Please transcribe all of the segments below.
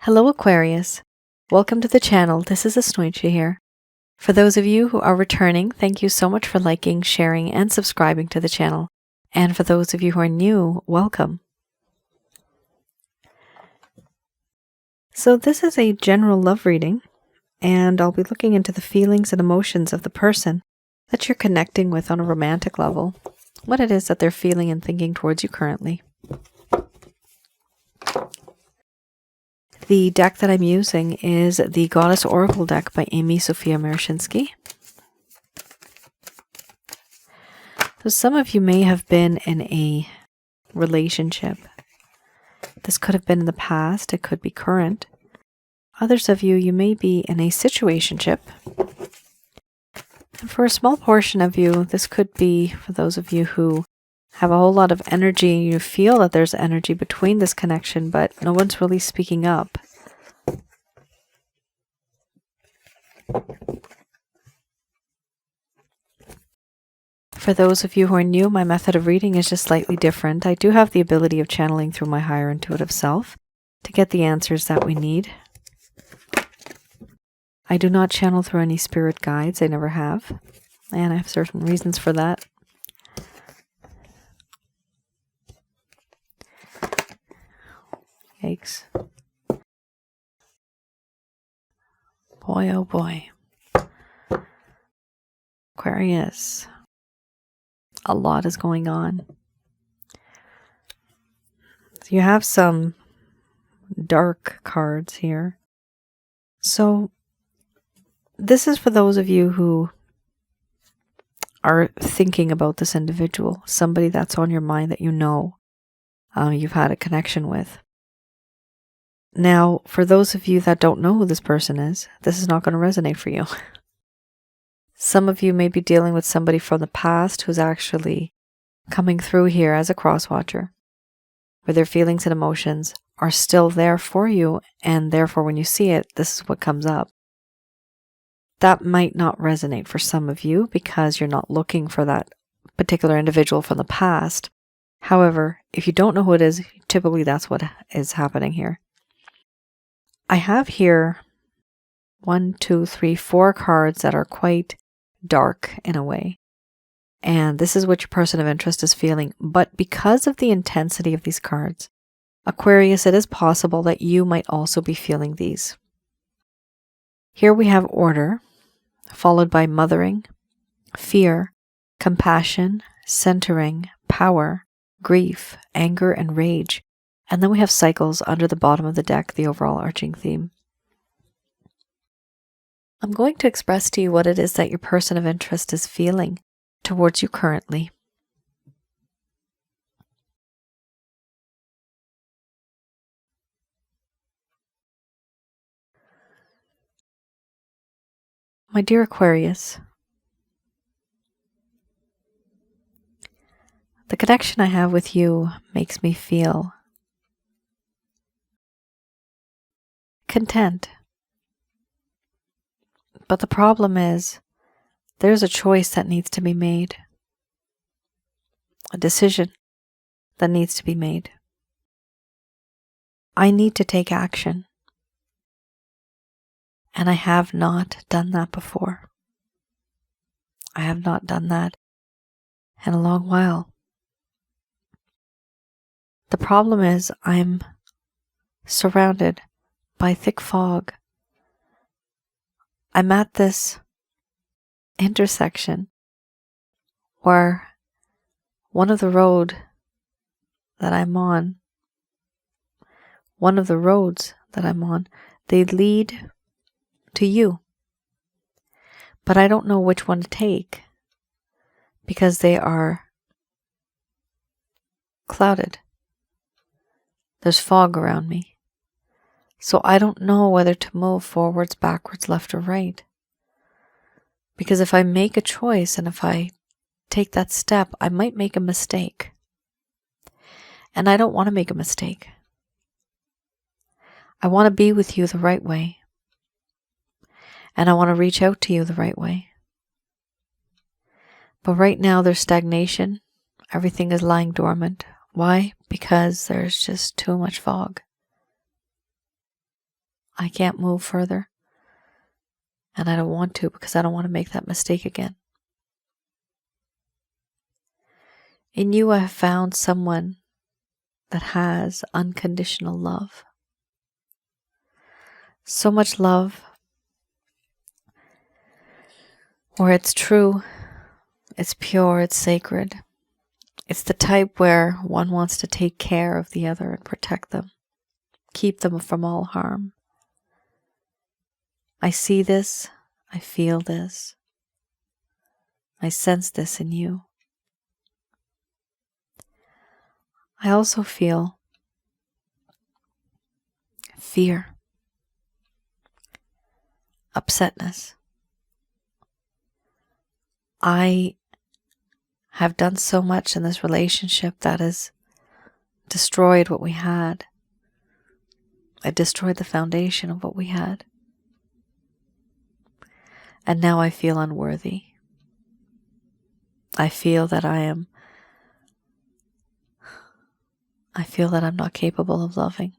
Hello Aquarius, welcome to the channel. This is Asnointia here. For those of you who are returning, thank you so much for liking, sharing, and subscribing to the channel. And for those of you who are new, welcome. So this is a general love reading, and I'll be looking into the feelings and emotions of the person that you're connecting with on a romantic level, what it is that they're feeling and thinking towards you currently. The deck that I'm using is the Goddess Oracle deck by Amy Sophia Marashinsky. So some of you may have been in a relationship. This could have been in the past, it could be current. Others of you, you may be in a situationship. And for a small portion of you, this could be for those of you who have a whole lot of energy and you feel that there's energy between this connection, but no one's really speaking up. For those of you who are new, my method of reading is just slightly different. I do have the ability of channeling through my higher intuitive self to get the answers that we need. I do not channel through any spirit guides. I never have. And I have certain reasons for that. Yikes. Boy, oh boy. Aquarius. A lot is going on. So you have some dark cards here. So this is for those of you who are thinking about this individual, somebody that's on your mind that you know you've had a connection with. Now, for those of you that don't know who this person is, this is not going to resonate for you. Some of you may be dealing with somebody from the past who's actually coming through here as a cross-watcher, where their feelings and emotions are still there for you, and therefore when you see it, this is what comes up. That might not resonate for some of you because you're not looking for that particular individual from the past. However, if you don't know who it is, typically that's what is happening here. I have here 1, 2, 3, 4 cards that are quite dark in a way. And this is what your person of interest is feeling. But because of the intensity of these cards, Aquarius, it is possible that you might also be feeling these. Here we have order, followed by mothering, fear, compassion, centering, power, grief, anger, and rage. And then we have cycles under the bottom of the deck, the overall arching theme. I'm going to express to you what it is that your person of interest is feeling towards you currently. My dear Aquarius, the connection I have with you makes me feel content. But the problem is, there's a choice that needs to be made. A decision that needs to be made. I need to take action. And I have not done that before. I have not done that in a long while. The problem is I'm surrounded by thick fog. I'm at this intersection where one of the roads that I'm on, they lead to you. But I don't know which one to take because they are clouded. There's fog around me. So I don't know whether to move forwards, backwards, left, or right. Because if I make a choice and if I take that step, I might make a mistake. And I don't want to make a mistake. I want to be with you the right way. And I want to reach out to you the right way. But right now there's stagnation. Everything is lying dormant. Why? Because there's just too much fog. I can't move further. And I don't want to, because I don't want to make that mistake again. In you, I have found someone that has unconditional love. So much love where it's true, it's pure, it's sacred. It's the type where one wants to take care of the other and protect them, keep them from all harm. I see this, I feel this, I sense this in you. I also feel fear, upsetness. I have done so much in this relationship that has destroyed what we had. I destroyed the foundation of what we had. And now I feel unworthy. I feel that I'm not capable of loving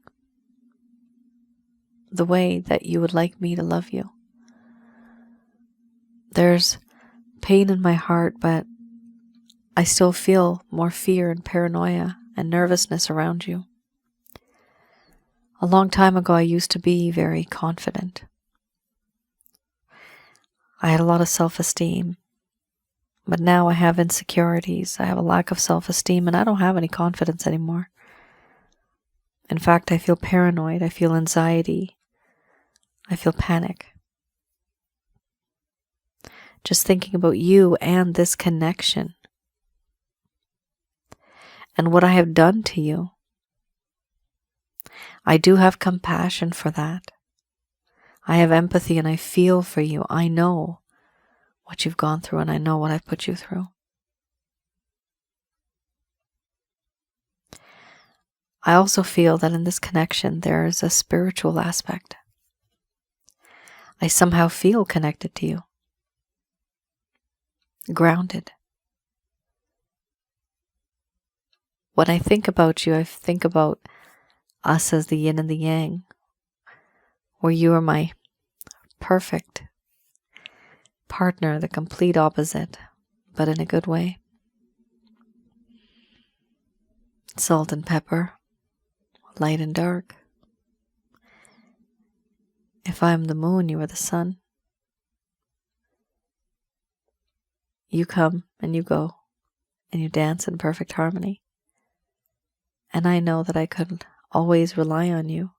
the way that you would like me to love you. There's pain in my heart, but I still feel more fear and paranoia and nervousness around you. A long time ago, I used to be very confident. I had a lot of self-esteem, but now I have insecurities. I have a lack of self-esteem, and I don't have any confidence anymore. In fact, I feel paranoid. I feel anxiety. I feel panic. Just thinking about you and this connection and what I have done to you. I do have compassion for that. I have empathy and I feel for you. I know what you've gone through and I know what I've put you through. I also feel that in this connection there is a spiritual aspect. I somehow feel connected to you. Grounded. When I think about you, I think about us as the yin and the yang, where you are my perfect partner, the complete opposite, but in a good way. Salt and pepper, light and dark. If I'm the moon, you are the sun. You come and you go, and you dance in perfect harmony. And I know that I could always rely on you,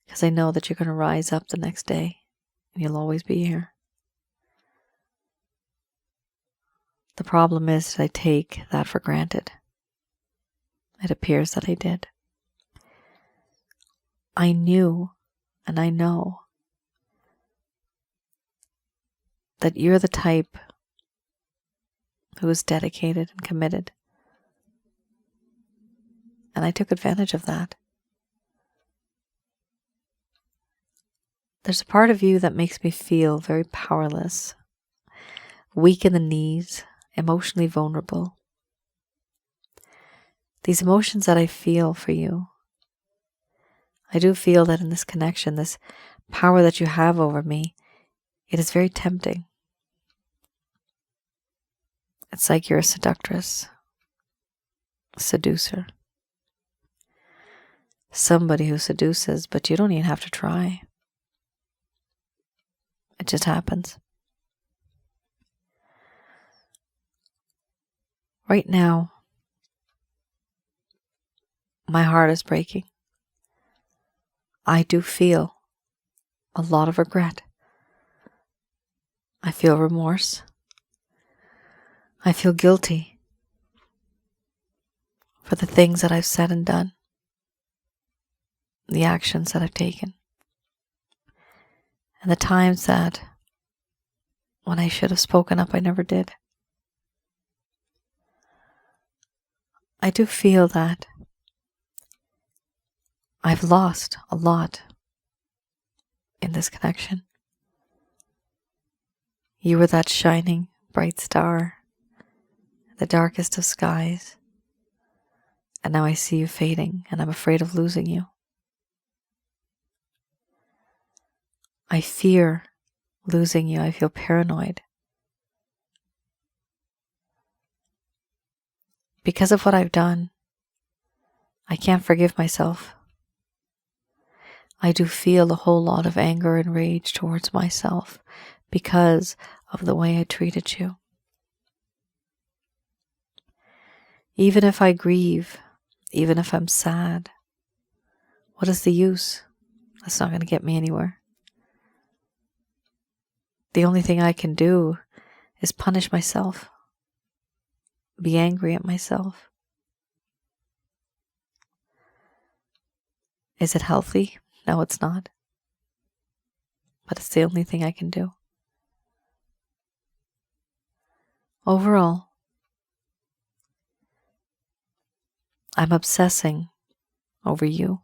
because I know that you're going to rise up the next day, and you'll always be here. The problem is that I take that for granted. It appears that I did. I knew, and I know, that you're the type who is dedicated and committed. And I took advantage of that. There's a part of you that makes me feel very powerless, weak in the knees, emotionally vulnerable. These emotions that I feel for you, I do feel that in this connection, this power that you have over me, it is very tempting. It's like you're a seductress, a seducer. Somebody who seduces, but you don't even have to try. It just happens. Right now, my heart is breaking. I do feel a lot of regret. I feel remorse. I feel guilty for the things that I've said and done, the actions that I've taken, and the times that when I should have spoken up, I never did. I do feel that I've lost a lot in this connection. You were that shining, bright star, the darkest of skies, and now I see you fading, and I'm afraid of losing you. I fear losing you. I feel paranoid. Because of what I've done, I can't forgive myself. I do feel a whole lot of anger and rage towards myself because of the way I treated you. Even if I grieve, even if I'm sad, what is the use? That's not going to get me anywhere. The only thing I can do is punish myself, be angry at myself. Is it healthy? No, it's not. But it's the only thing I can do. Overall, I'm obsessing over you.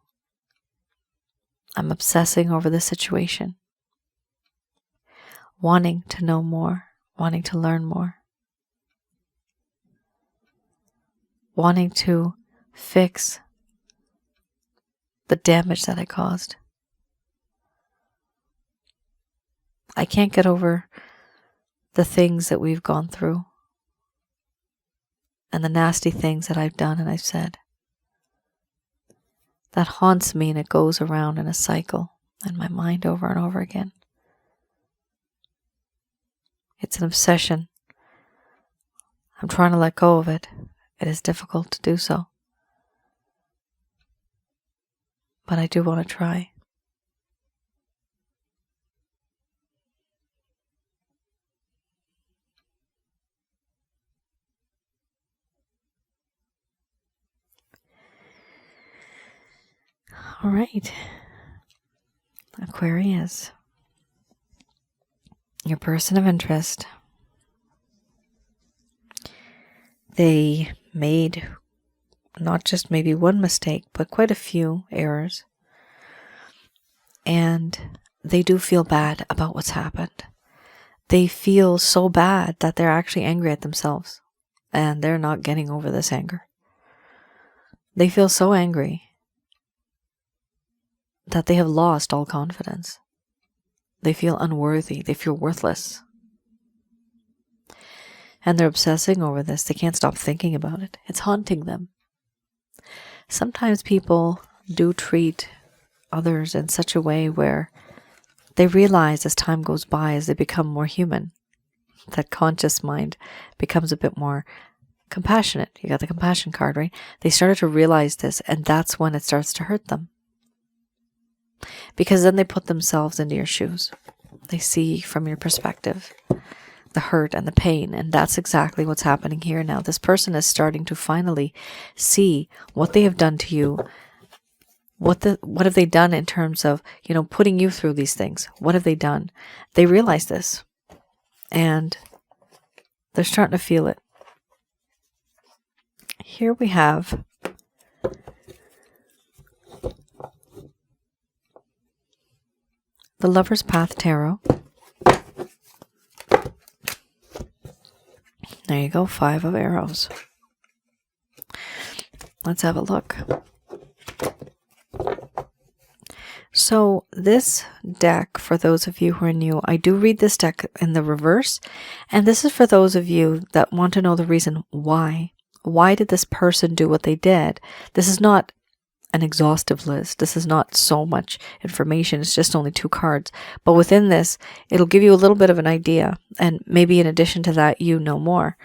I'm obsessing over the situation. Wanting to know more, wanting to learn more. Wanting to fix the damage that I caused. I can't get over the things that we've gone through and the nasty things that I've done and I've said. That haunts me and it goes around in a cycle in my mind over and over again. It's an obsession. I'm trying to let go of it. It is difficult to do so. But I do want to try. All right. Aquarius. Your person of interest. They made not just maybe one mistake, but quite a few errors. And they do feel bad about what's happened. They feel so bad that they're actually angry at themselves. And they're not getting over this anger. They feel so angry that they have lost all confidence. They feel unworthy. They feel worthless. And they're obsessing over this. They can't stop thinking about it. It's haunting them. Sometimes people do treat others in such a way where they realize as time goes by, as they become more human, that conscious mind becomes a bit more compassionate. You got the compassion card, right? They started to realize this, and that's when it starts to hurt them. Because then they put themselves into your shoes. They see from your perspective the hurt and the pain, and that's exactly what's happening here now. This person is starting to finally see what they have done to you. What have they done in terms of, putting you through these things? What have they done? They realize this, and they're starting to feel it. Here we have the Lover's Path Tarot. There you go, 5 of Arrows. Let's have a look. So this deck, for those of you who are new, I do read this deck in the reverse. And this is for those of you that want to know the reason why. Why did this person do what they did? This is not an exhaustive list. This is not so much information. It's just only 2 cards. But within this, it'll give you a little bit of an idea. And maybe in addition to that, you know more.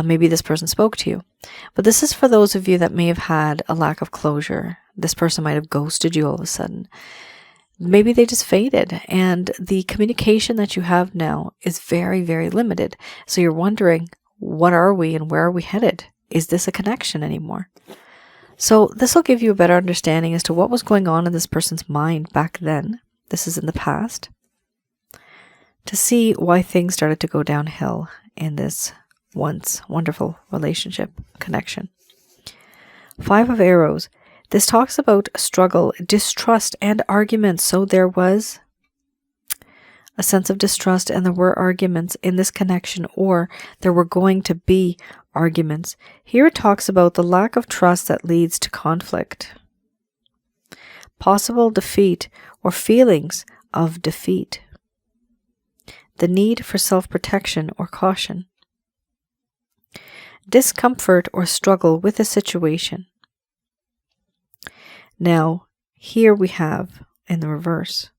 Maybe this person spoke to you. But this is for those of you that may have had a lack of closure. This person might have ghosted you all of a sudden. Maybe they just faded. And the communication that you have now is very, very limited. So you're wondering, what are we and where are we headed? Is this a connection anymore? So this will give you a better understanding as to what was going on in this person's mind back then. This is in the past. To see why things started to go downhill in this once wonderful relationship connection. 5 of Arrows. This talks about struggle, distrust, and arguments. So there was a sense of distrust and there were arguments in this connection, or there were going to be arguments. Here it talks about the lack of trust that leads to conflict, possible defeat, or feelings of defeat, the need for self-protection or caution, discomfort or struggle with a situation. Now, here we have, in the reverse,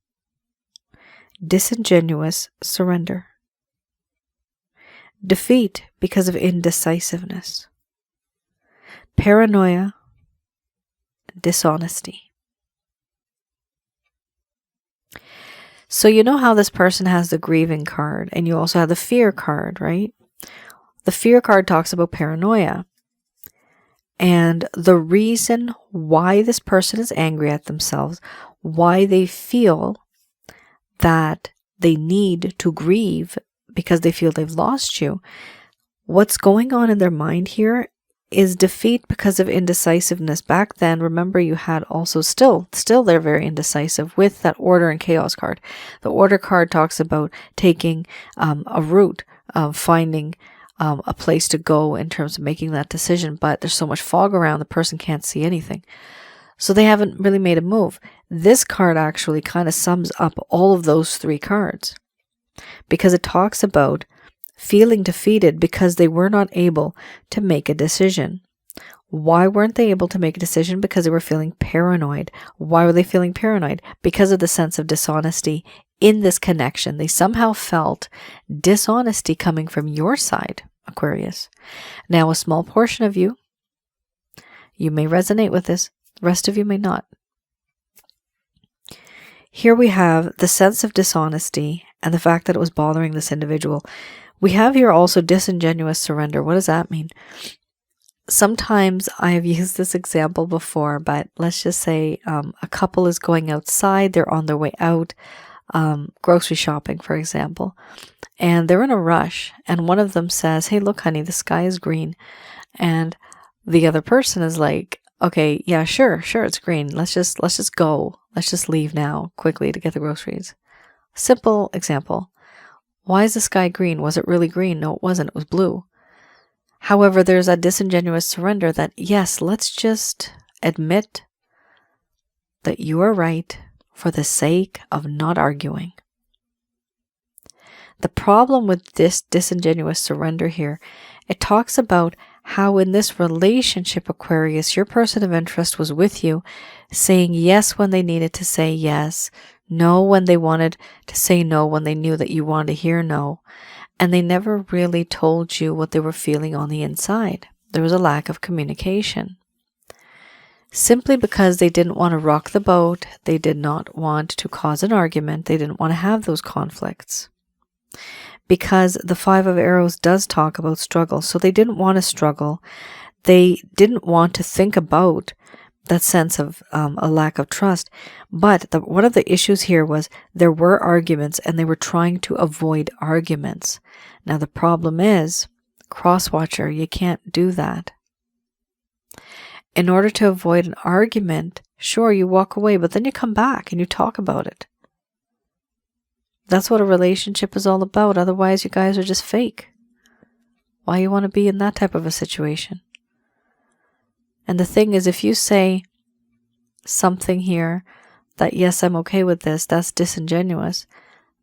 disingenuous surrender, defeat because of indecisiveness, paranoia, dishonesty. So you know how this person has the grieving card, and you also have the fear card, right? The fear card talks about paranoia. And the reason why this person is angry at themselves, why they feel that they need to grieve because they feel they've lost you, what's going on in their mind here is defeat because of indecisiveness. Back then, remember, you had also still they're very indecisive with that order and chaos card. The order card talks about taking a route, finding a place to go in terms of making that decision, but there's so much fog around, the person can't see anything. So they haven't really made a move. This card actually kind of sums up all of those three cards, because it talks about feeling defeated because they were not able to make a decision. Why weren't they able to make a decision? Because they were feeling paranoid. Why were they feeling paranoid? Because of the sense of dishonesty in this connection. They somehow felt dishonesty coming from your side, Aquarius. Now, a small portion of you may resonate with this. The rest of you may not. Here we have the sense of dishonesty and the fact that it was bothering this individual. We have here also disingenuous surrender. What does that mean? Sometimes I have used this example before, but let's just say a couple is going outside. They're on their way out, grocery shopping, for example, and they're in a rush. And one of them says, "Hey, look, honey, the sky is green." And the other person is like, "Okay, yeah, sure, it's green. Let's just go. Let's just leave now quickly to get the groceries." Simple example. Why is the sky green? Was it really green? No, it wasn't. It was blue. However, there's a disingenuous surrender that, yes, let's just admit that you are right for the sake of not arguing. The problem with this disingenuous surrender here, it talks about how in this relationship, Aquarius, your person of interest was with you, saying yes when they needed to say yes, no when they wanted to say no, when they knew that you wanted to hear no, and they never really told you what they were feeling on the inside. There was a lack of communication. Simply because they didn't want to rock the boat, they did not want to cause an argument, they didn't want to have those conflicts. Because the Five of Arrows does talk about struggle, so they didn't want to struggle. They didn't want to think about that sense of a lack of trust. But one of the issues here was there were arguments and they were trying to avoid arguments. Now the problem is, cross-watcher, you can't do that. In order to avoid an argument, sure, you walk away, but then you come back and you talk about it. That's what a relationship is all about. Otherwise, you guys are just fake. Why you want to be in that type of a situation? And the thing is, if you say something here that, yes, I'm okay with this, that's disingenuous,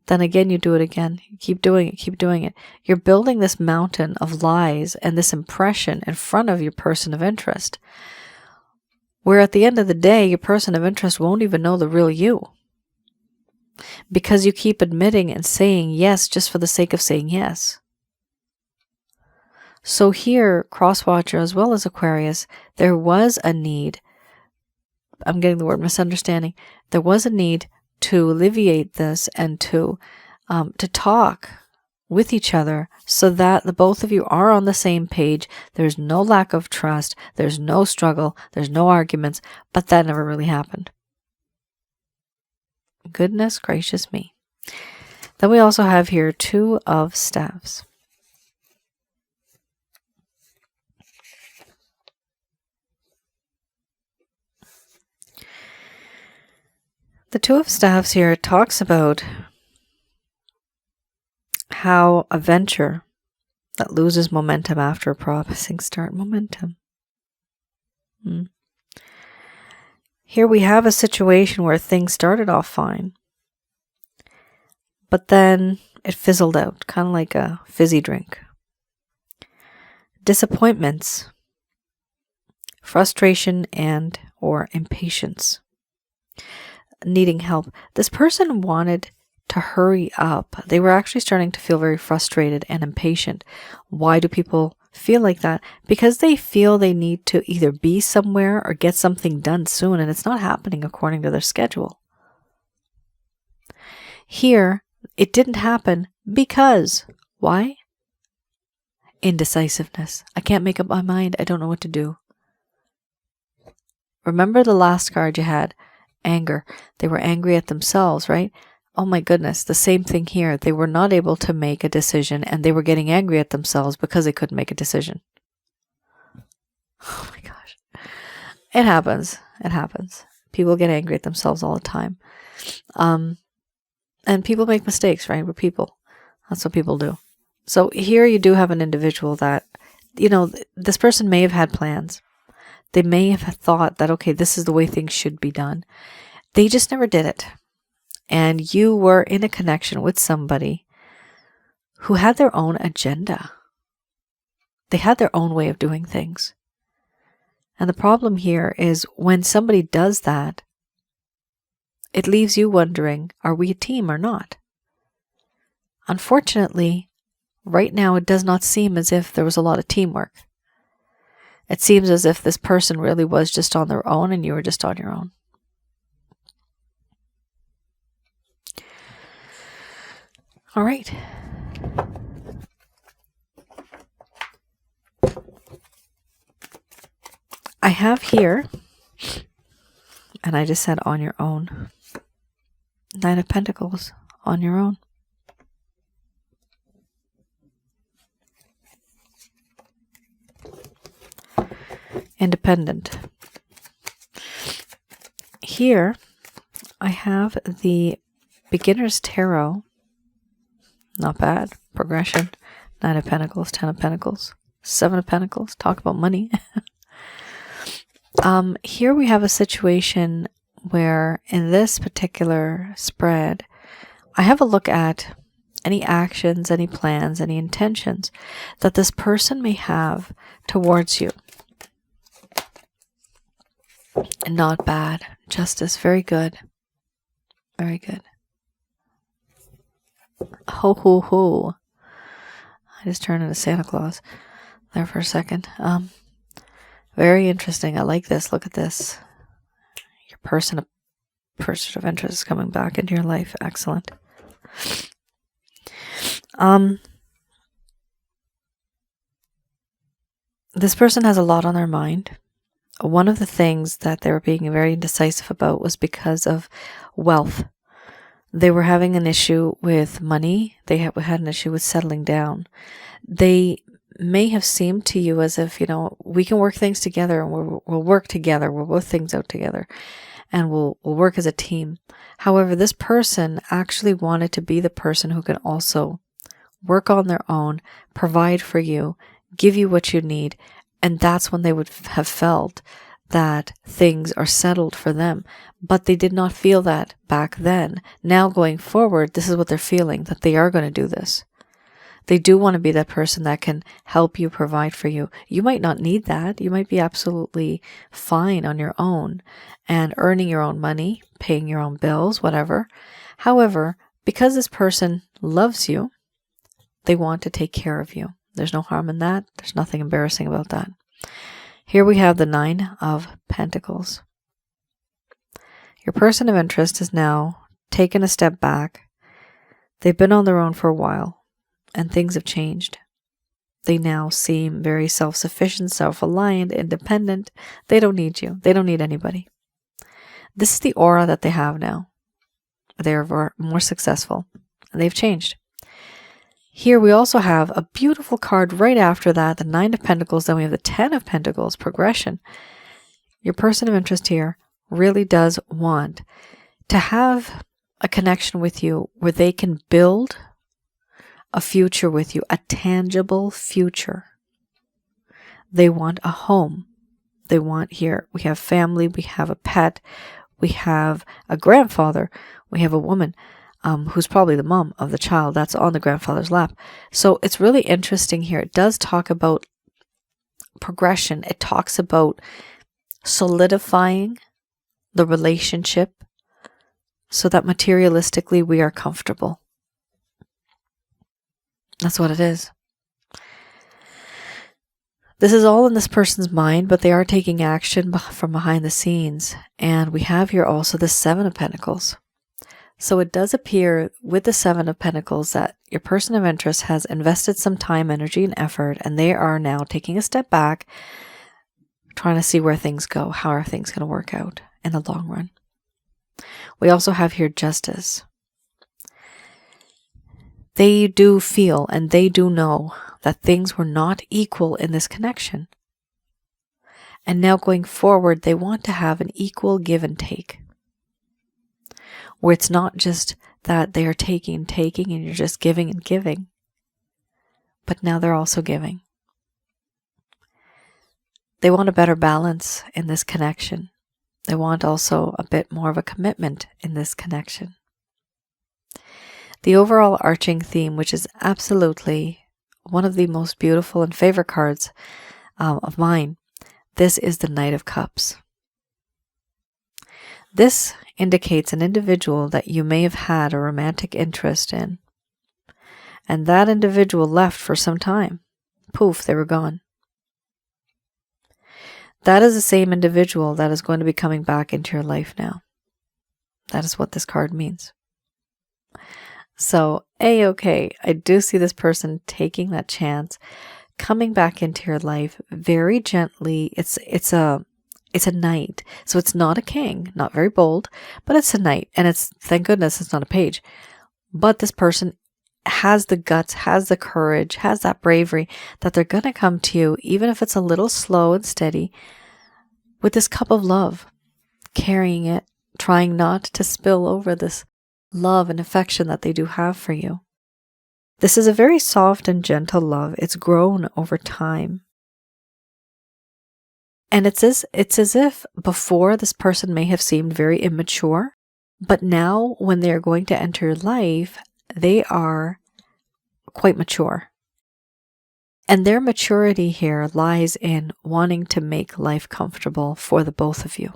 then again, you do it again. You keep doing it. You're building this mountain of lies and this impression in front of your person of interest, where at the end of the day, your person of interest won't even know the real you. Because you keep admitting and saying yes just for the sake of saying yes. So here, Crosswatcher as well as Aquarius, there was a need, I'm getting the word misunderstanding, there was a need to alleviate this and to talk with each other so that the both of you are on the same page. There's no lack of trust, there's no struggle, there's no arguments, but that never really happened. Goodness gracious me. Then we also have here Two of Staves. The Two of Staves here talks about how a venture that loses momentum after a promising start. Momentum. Here we have a situation where things started off fine. but then it fizzled out, kind of like a fizzy drink. Disappointments, frustration and or impatience, needing help. This person wanted to hurry up. They were actually starting to feel very frustrated and impatient. Why do people feel like that? Because they feel they need to either be somewhere or get something done soon, and it's not happening according to their schedule. Here, it didn't happen because, why? Indecisiveness. I can't make up my mind. I don't know what to do. Remember the last card you had? Anger. They were angry at themselves, right? Oh my goodness, the same thing here. They were not able to make a decision and they were getting angry at themselves because they couldn't make a decision. Oh my gosh. It happens. It happens. People get angry at themselves all the time. And people make mistakes, right? We're people. That's what people do. So here you do have an individual that, this person may have had plans. They may have thought that, okay, this is the way things should be done. They just never did it. And you were in a connection with somebody who had their own agenda. They had their own way of doing things. And the problem here is when somebody does that, it leaves you wondering, are we a team or not? Unfortunately, right now it does not seem as if there was a lot of teamwork. It seems as if this person really was just on their own and you were just on your own. All right. I have here, and I just said on your own, 9 of Pentacles, on your own. Independent. Here, I have the Beginner's Tarot. Not bad. Progression. 9 of Pentacles, 10 of Pentacles, 7 of Pentacles. Talk about money. Here we have a situation where in this particular spread, I have a look at any actions, any plans, any intentions that this person may have towards you. Not bad. Justice. Very good. Very good. Ho, ho, ho. I just turned into Santa Claus there for a second. Very interesting. I like this. Look at this. Your person of interest is coming back into your life. Excellent. This person has a lot on their mind. One of the things that they were being very indecisive about was because of wealth. They were having an issue with money. They had an issue with settling down. They may have seemed to you as if, we can work things together and we'll work together. We'll work things out together and we'll work as a team. However, this person actually wanted to be the person who can also work on their own, provide for you, give you what you need. And that's when they would have felt that things are settled for them. But they did not feel that back then. Now going forward, this is what they're feeling, that they are going to do this. They do want to be that person that can help you, provide for you. You might not need that. You might be absolutely fine on your own and earning your own money, paying your own bills, whatever. However, because this person loves you, they want to take care of you. There's no harm in that. There's nothing embarrassing about that. Here we have the 9 of Pentacles. Your person of interest has now taken a step back. They've been on their own for a while, and things have changed. They now seem very self-sufficient, self-reliant, independent. They don't need you. They don't need anybody. This is the aura that they have now. They're more successful, and they've changed. Here we also have a beautiful card right after that, the 9 of Pentacles. Then we have the 10 of Pentacles, progression. Your person of interest here really does want to have a connection with you where they can build a future with you, a tangible future. They want a home. They want here, we have family, we have a pet, we have a grandfather, we have a woman. who's probably the mom of the child that's on the grandfather's lap. So it's really interesting here. It does talk about progression. It talks about solidifying the relationship so that materialistically we are comfortable. That's what it is. This is all in this person's mind, but they are taking action from behind the scenes. And we have here also the Seven of Pentacles. So it does appear with the Seven of Pentacles that your person of interest has invested some time, energy, and effort, and they are now taking a step back, trying to see where things go. How are things going to work out in the long run? We also have here Justice. They do feel and they do know that things were not equal in this connection. And now going forward, they want to have an equal give and take, where it's not just that they are taking and you're just giving and giving, but now they're also giving. They want a better balance in this connection. They want also a bit more of a commitment in this connection. The overall arching theme, which is absolutely one of the most beautiful and favorite cards of mine, this is the Knight of Cups. This indicates an individual that you may have had a romantic interest in. And that individual left for some time. Poof, they were gone. That is the same individual that is going to be coming back into your life now. That is what this card means. So, A-okay, I do see this person taking that chance, coming back into your life very gently. It's a knight. So it's not a king, not very bold, but it's a knight. And it's, thank goodness, it's not a page. But this person has the guts, has the courage, has that bravery that they're going to come to you, even if it's a little slow and steady, with this cup of love, carrying it, trying not to spill over this love and affection that they do have for you. This is a very soft and gentle love. It's grown over time. And it's as if before this person may have seemed very immature, but now when they're going to enter your life, they are quite mature. And their maturity here lies in wanting to make life comfortable for the both of you.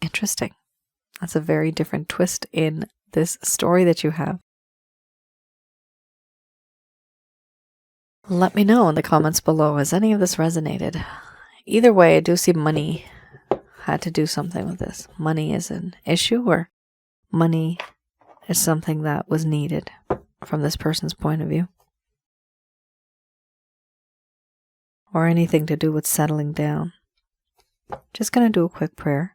Interesting. That's a very different twist in this story that you have. Let me know in the comments below, has any of this resonated? Either way, I do see money had to do something with this. Money is an issue, or money is something that was needed from this person's point of view. Or anything to do with settling down. Just going to do a quick prayer.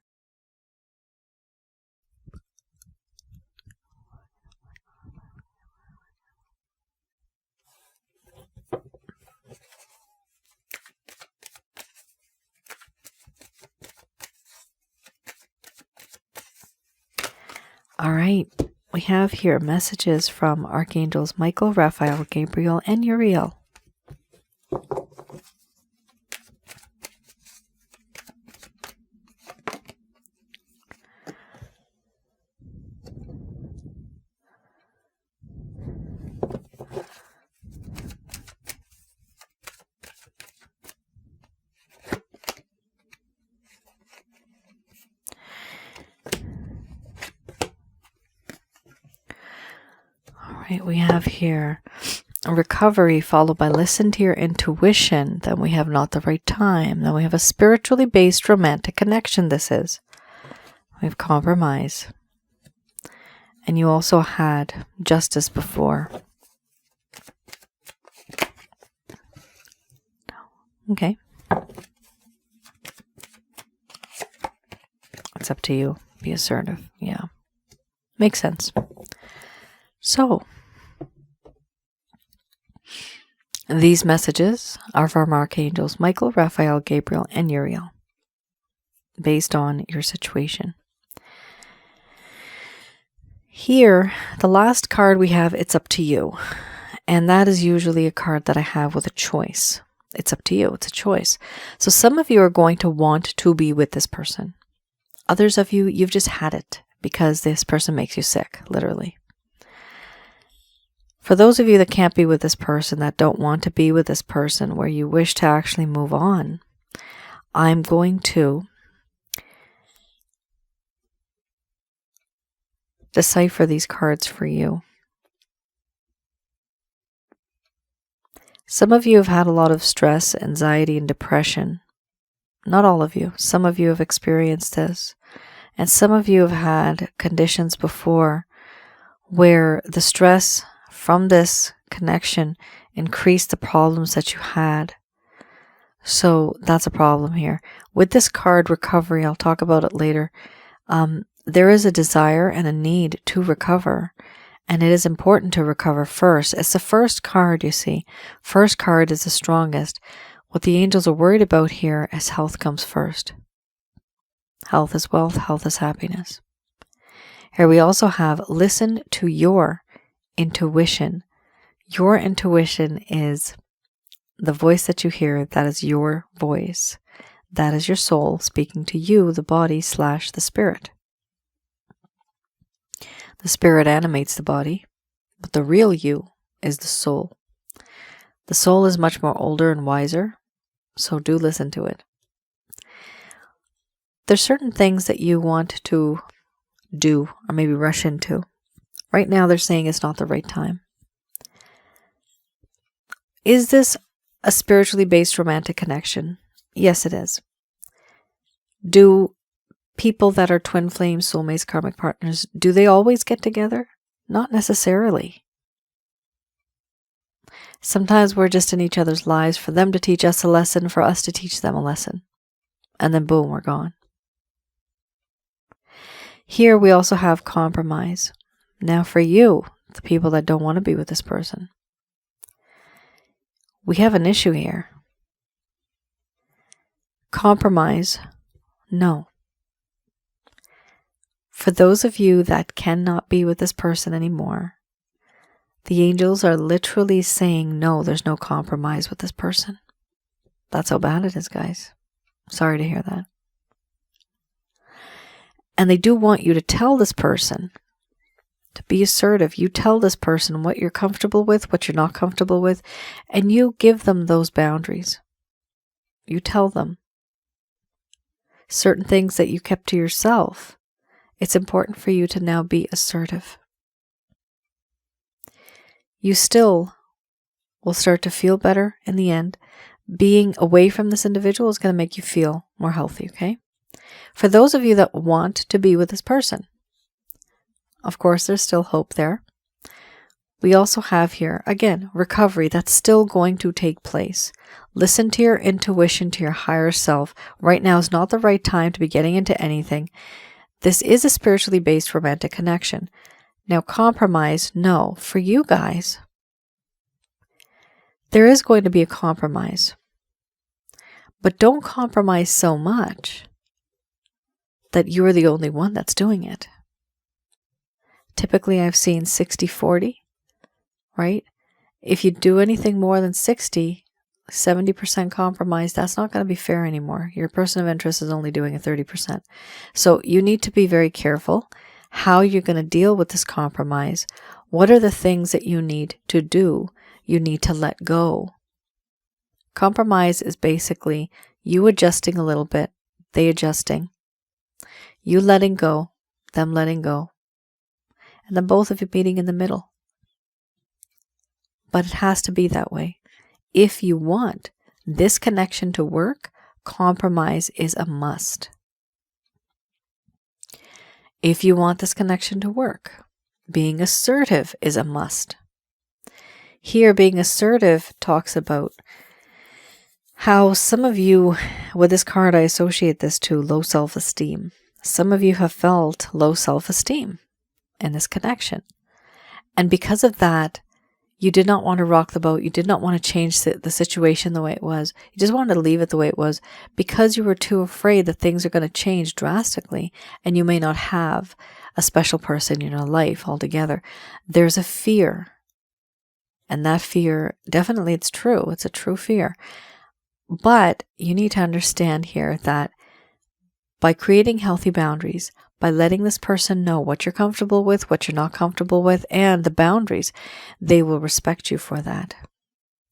All right, we have here messages from Archangels Michael, Raphael, Gabriel, and Uriel. We have here a recovery followed by listen to your intuition. Then we have not the right time. Then we have a spiritually based romantic connection. This is. We have compromise. And you also had justice before. Okay. It's up to you. Be assertive. Yeah. Makes sense. So, these messages are from Archangels Michael, Raphael, Gabriel, and Uriel, based on your situation. Here, the last card we have, it's up to you. And that is usually a card that I have with a choice. It's up to you. It's a choice. So some of you are going to want to be with this person. Others of you, you've just had it. because this person makes you sick, literally. For those of you that can't be with this person, that don't want to be with this person, where you wish to actually move on, I'm going to decipher these cards for you. Some of you have had a lot of stress, anxiety, and depression. Not all of you. Some of you have experienced this. And some of you have had conditions before where the stress from this connection increased the problems that you had. So that's a problem here. With this card, recovery, I'll talk about it later. There is a desire and a need to recover. And it is important to recover first. It's the first card, you see. First card is the strongest. What the angels are worried about here is health comes first. Health is wealth, health is happiness. Here we also have listen to your intuition. Your intuition is the voice that you hear. That is your voice. That is your soul speaking to you, the body / the spirit. The spirit animates the body, but the real you is the soul. The soul is much more older and wiser, so do listen to it. There's certain things that you want to do or maybe rush into. Right now they're saying it's not the right time. Is this a spiritually based romantic connection? Yes, it is. Do people that are twin flames, soulmates, karmic partners, do they always get together? Not necessarily. Sometimes we're just in each other's lives for them to teach us a lesson, for us to teach them a lesson. And then boom, we're gone. Here we also have compromise. Now for you, the people that don't want to be with this person, we have an issue here. Compromise, no. For those of you that cannot be with this person anymore, the angels are literally saying, no, there's no compromise with this person. That's how bad it is, guys. Sorry to hear that. And they do want you to tell this person, to be assertive. You tell this person what you're comfortable with, what you're not comfortable with, and you give them those boundaries. You tell them certain things that you kept to yourself. It's important for you to now be assertive. You still will start to feel better in the end. Being away from this individual is going to make you feel more healthy, okay? For those of you that want to be with this person, of course, there's still hope there. We also have here, again, recovery. That's still going to take place. Listen to your intuition, to your higher self. Right now is not the right time to be getting into anything. This is a spiritually based romantic connection. Now, compromise, no. For you guys, there is going to be a compromise. But don't compromise so much that you're the only one that's doing it. Typically, I've seen 60-40, right? If you do anything more than 60, 70% compromise, that's not going to be fair anymore. Your person of interest is only doing a 30%. So you need to be very careful how you're going to deal with this compromise. What are the things that you need to do? You need to let go. Compromise is basically you adjusting a little bit, they adjusting, you letting go, them letting go, and then both of you meeting in the middle. But it has to be that way. If you want this connection to work, compromise is a must. If you want this connection to work, being assertive is a must. Here, being assertive talks about how some of you, with this card, I associate this to low self-esteem. Some of you have felt low self-esteem in this connection. And because of that, you did not want to rock the boat. You did not want to change the situation the way it was. You just wanted to leave it the way it was because you were too afraid that things are going to change drastically and you may not have a special person in your life altogether. There's a fear. And that fear, definitely it's true. It's a true fear. But you need to understand here that by creating healthy boundaries, by letting this person know what you're comfortable with, what you're not comfortable with, and the boundaries, they will respect you for that.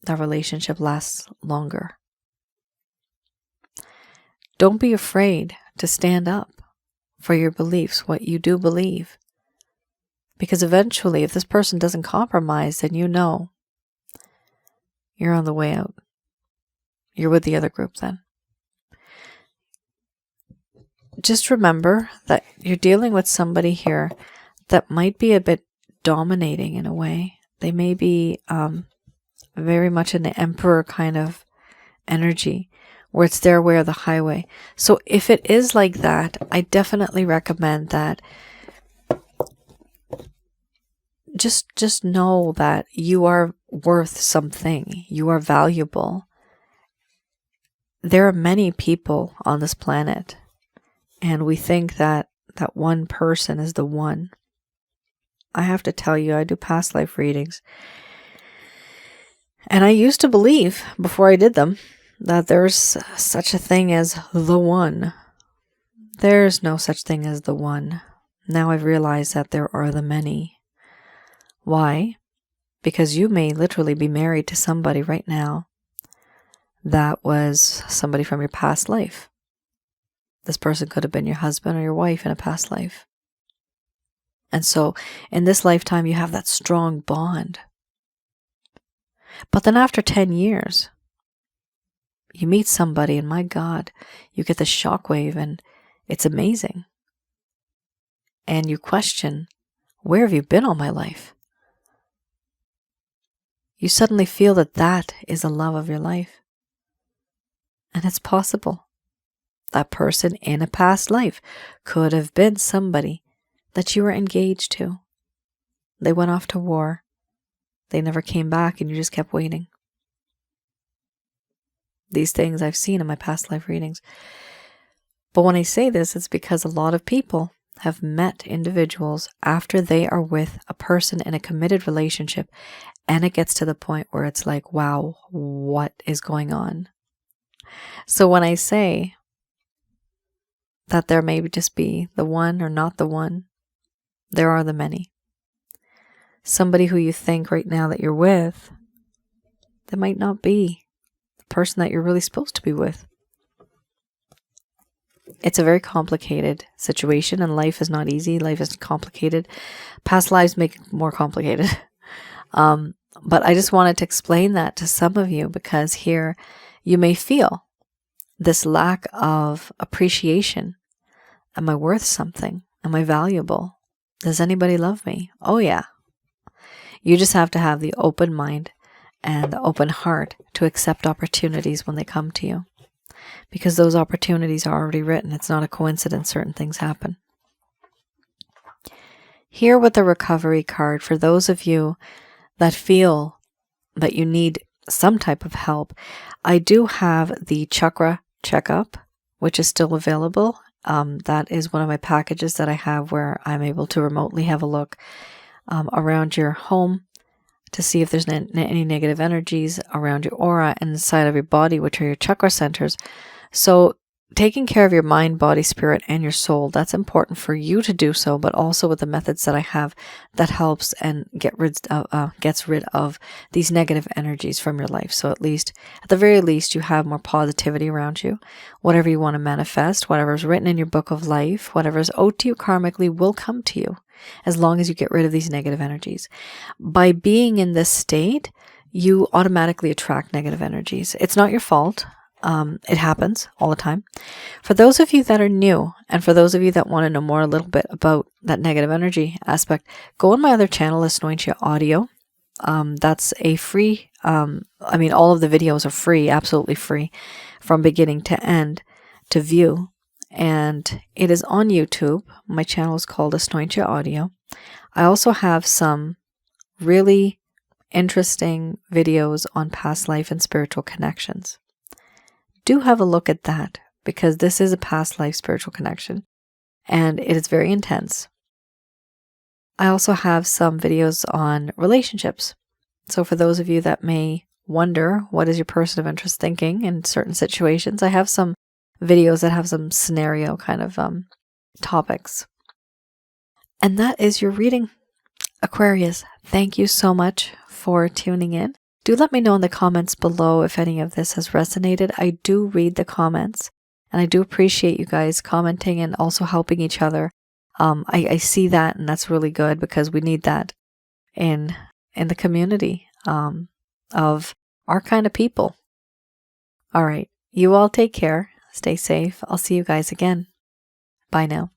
That relationship lasts longer. Don't be afraid to stand up for your beliefs, what you do believe. Because eventually, if this person doesn't compromise, then you know you're on the way out. You're with the other group then. Just remember that you're dealing with somebody here that might be a bit dominating in a way. They may be very much in the emperor kind of energy, where it's their way or the highway. So if it is like that, I definitely recommend that just know that you are worth something. You are valuable. There are many people on this planet, and we think that that one person is the one. I have to tell you, I do past life readings. And I used to believe, before I did them, that there's such a thing as the one. There's no such thing as the one. Now I've realized that there are the many. Why? Because you may literally be married to somebody right now that was somebody from your past life. This person could have been your husband or your wife in a past life. And so in this lifetime, you have that strong bond. But then after 10 years, you meet somebody and my God, you get the shockwave and it's amazing. And you question, where have you been all my life? You suddenly feel that that is the love of your life. And it's possible. That person in a past life could have been somebody that you were engaged to. They went off to war. They never came back and you just kept waiting. These things I've seen in my past life readings. But when I say this, it's because a lot of people have met individuals after they are with a person in a committed relationship, and it gets to the point where it's like, wow, what is going on? So when I say that there may just be the one or not the one, there are the many. Somebody who you think right now that you're with, that might not be the person that you're really supposed to be with. It's a very complicated situation, and life is not easy. Life is complicated. Past lives make it more complicated. But I just wanted to explain that to some of you, because here you may feel this lack of appreciation. Am I worth something? Am I valuable? Does anybody love me? Oh yeah. You just have to have the open mind and the open heart to accept opportunities when they come to you. Because those opportunities are already written. It's not a coincidence certain things happen. Here with the recovery card, for those of you that feel that you need some type of help, I do have the chakra checkup, which is still available. That is one of my packages that I have where I'm able to remotely have a look around your home to see if there's any negative energies around your aura and inside of your body, which are your chakra centers. So taking care of your mind, body, spirit, and your soul, that's important for you to do so, but also with the methods that I have that helps and gets rid of these negative energies from your life. So at the very least, you have more positivity around you. Whatever you want to manifest, whatever's written in your book of life, whatever is owed to you karmically will come to you, as long as you get rid of these negative energies. By being in this state, you automatically attract negative energies. It's not your fault. It happens all the time. For those of you that are new, and for those of you that want to know more a little bit about that negative energy aspect, go on my other channel, Asnointia Audio. That's a free, all of the videos are free, absolutely free, from beginning to end to view. And it is on YouTube. My channel is called Asnointia Audio. I also have some really interesting videos on past life and spiritual connections. Do have a look at that, because this is a past life spiritual connection and it is very intense. I also have some videos on relationships. So for those of you that may wonder what is your person of interest thinking in certain situations, I have some videos that have some scenario kind of topics. And that is your reading, Aquarius. Thank you so much for tuning in. Do let me know in the comments below if any of this has resonated. I do read the comments, and I do appreciate you guys commenting and also helping each other. I see that, and that's really good because we need that in the community of our kind of people. All right, you all take care. Stay safe. I'll see you guys again. Bye now.